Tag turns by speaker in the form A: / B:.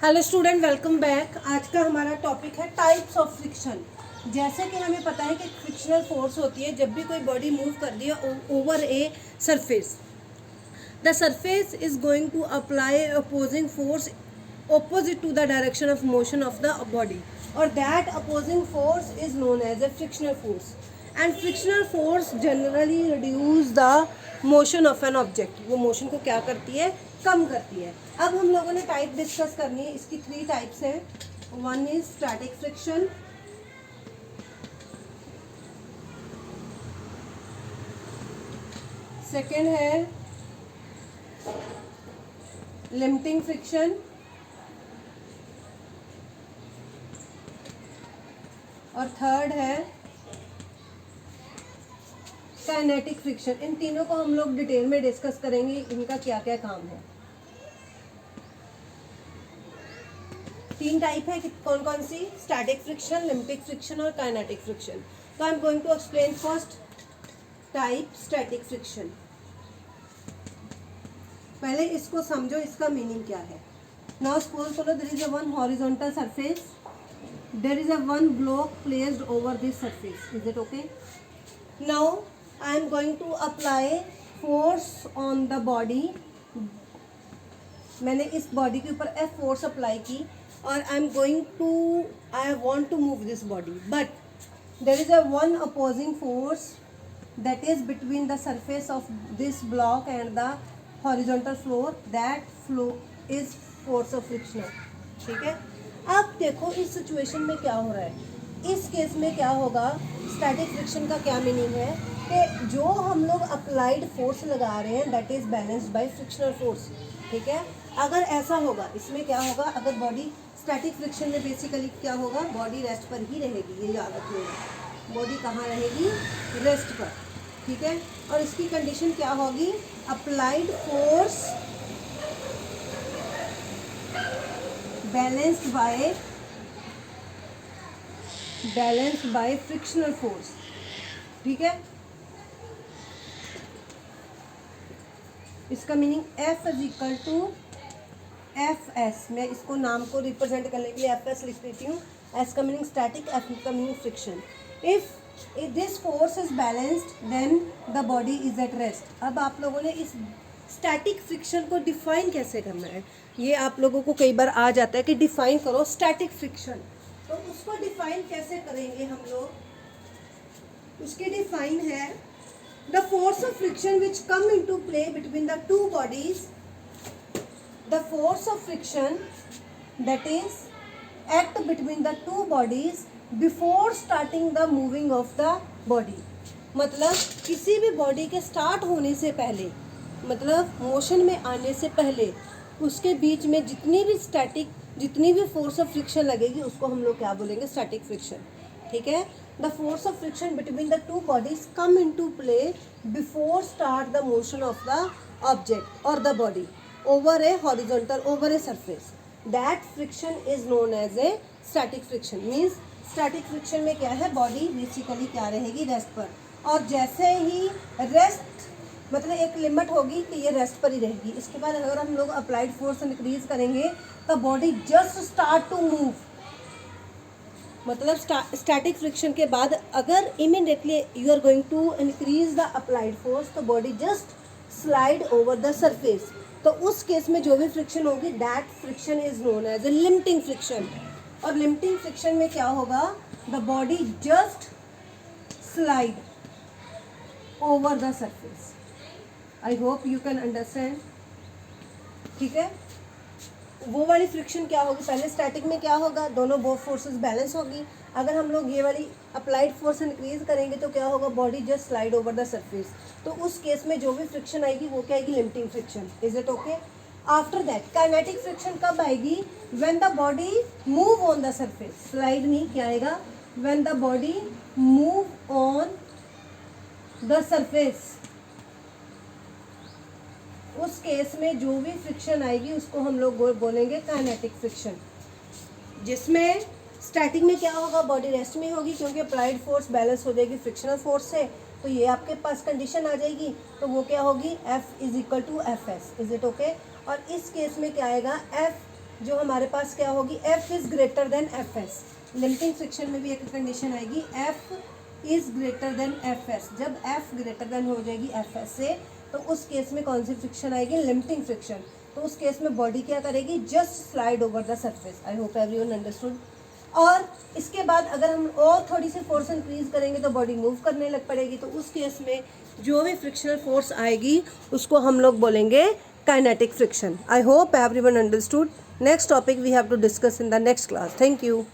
A: Hello student, welcome back. आज का हमारा टॉपिक है टाइप्स ऑफ फ्रिक्शन। जैसे कि हमें पता है कि फ्रिक्शनल फोर्स होती है जब भी कोई बॉडी मूव कर दी है over a surface. The surface is going to apply opposing force opposite to the direction of motion of the body, or that opposing force is known as a frictional force. And frictional force generally reduce the motion of an object. वो motion को क्या करती है, कम करती है। अब हम लोगों ने टाइप डिस्कस करनी है। इसकी 3 टाइप्स हैं। One is static friction, second है लिमिटिंग फ्रिक्शन, और थर्ड है काइनेटिक फ्रिक्शन। इन तीनों को हम लोग डिटेल में डिस्कस करेंगे, इनका क्या क्या काम है। 3 टाइप है, कौन कौन सी? स्टैटिक फ्रिक्शन, लिमिटिक फ्रिक्शन और काइनेटिक फ्रिक्शन। तो I am going to explain first type, static friction. पहले इसको समझो, इसका मीनिंग क्या है। नाउ सपोज करो there is a one horizontal surface, there is a one block placed over this surface. Is it okay? Now I am going to apply force on the body. मैंने इस body के ऊपर F force apply की और I want to move this body, but there is a one opposing force that is between the surface of this block and the horizontal floor. That flow is force of friction. ठीक है। अब देखो इस situation में क्या हो रहा है। इस केस में क्या होगा, स्टैटिक फ्रिक्शन का क्या मीनिंग है कि जो हम लोग अप्लाइड फोर्स लगा रहे हैं that is balanced by frictional force. ठीक है। अगर ऐसा होगा, इसमें क्या होगा, अगर बॉडी स्टैटिक फ्रिक्शन में बेसिकली क्या होगा, बॉडी रेस्ट पर ही रहेगी। ये याद रखिएगा, बॉडी कहाँ रहेगी, रेस्ट पर। ठीक है। और इसकी कंडीशन क्या होगी, applied force balanced by frictional force. ठीक है। इसका meaning F is equal to FS। मैं इसको नाम को रिप्रेजेंट करने के लिए FS लिख देती हूँ। S का मीनिंग स्टैटिक, F का meaning friction. If this force is balanced then the body is at rest. अब आप लोगों ने इस स्टैटिक फ्रिक्शन को डिफाइन कैसे करना है, ये आप लोगों को कई बार आ जाता है कि डिफाइन करो स्टैटिक फ्रिक्शन। तो उसको डिफाइन कैसे करेंगे हम लोग, उसकी डिफाइन है the force of friction which come into play between the two bodies, the force of friction that is act between the two bodies before starting the moving of the body. मतलब किसी भी body के start होने से पहले, मतलब motion में आने से पहले, उसके बीच में जितनी भी फोर्स ऑफ फ्रिक्शन लगेगी उसको हम लोग क्या बोलेंगे, स्टैटिक फ्रिक्शन। ठीक है। The force of friction between the two bodies come into play before start the motion of the object और the body over a horizontal, over a surface. That friction is known as a static friction. Means static friction में क्या है, body basically क्या रहेगी, rest पर। और जैसे ही rest, मतलब एक लिमिट होगी कि ये रेस्ट पर ही रहेगी। इसके बाद अगर हम लोग अप्लाइड फोर्स इंक्रीज करेंगे तो body just start to move. मतलब स्टैटिक फ्रिक्शन के बाद अगर immediately you are going to increase the applied force तो body just slide over the surface. तो उस केस में जो भी फ्रिक्शन होगी that friction is known as a limiting friction. और लिमिटिंग फ्रिक्शन में क्या होगा, the body just slide over the surface. I hope you can understand. ठीक है। वो वाली फ्रिक्शन क्या होगी, पहले स्टैटिक में क्या होगा, दोनों बोथ फोर्सेस बैलेंस होगी। अगर हम लोग ये वाली अप्लाइड फोर्स इंक्रीज करेंगे तो क्या होगा, body just slide over the surface. तो उस केस में जो भी फ्रिक्शन आएगी वो क्या आएगी, limiting friction. Is it okay. After that kinetic friction कब आएगी, when the body move on the surface. Slide नहीं, क्या आएगा, when the body move on the surface. उस केस में जो भी फ्रिक्शन आएगी उसको हम लोग बोलेंगे काइनेटिक फ्रिक्शन। जिसमें स्टैटिक में क्या होगा, बॉडी रेस्ट में होगी क्योंकि अप्लाइड फोर्स बैलेंस हो जाएगी फ्रिक्शनल फोर्स से। तो ये आपके पास कंडीशन आ जाएगी। तो वो क्या होगी, F is equal to F S. Is it okay. और इस केस में क्या आएगा, F जो हमारे पास क्या होगी, F is greater than FS। Limiting friction में भी एक कंडीशन आएगी, F is greater than FS। जब F ग्रेटर देन हो जाएगी FS से, तो उस केस में कौन सी फ्रिक्शन आएगी, लिमिटिंग फ्रिक्शन। तो उस केस में बॉडी क्या करेगी, just slide over the surface. I hope everyone understood. और इसके बाद अगर हम और थोड़ी सी फोर्स इंक्रीज करेंगे तो बॉडी मूव करने लग पड़ेगी। तो उस केस में जो भी फ्रिक्शनल फोर्स आएगी उसको हम लोग बोलेंगे kinetic friction. I hope everyone understood. Next topic we have to discuss in the next class. Thank you.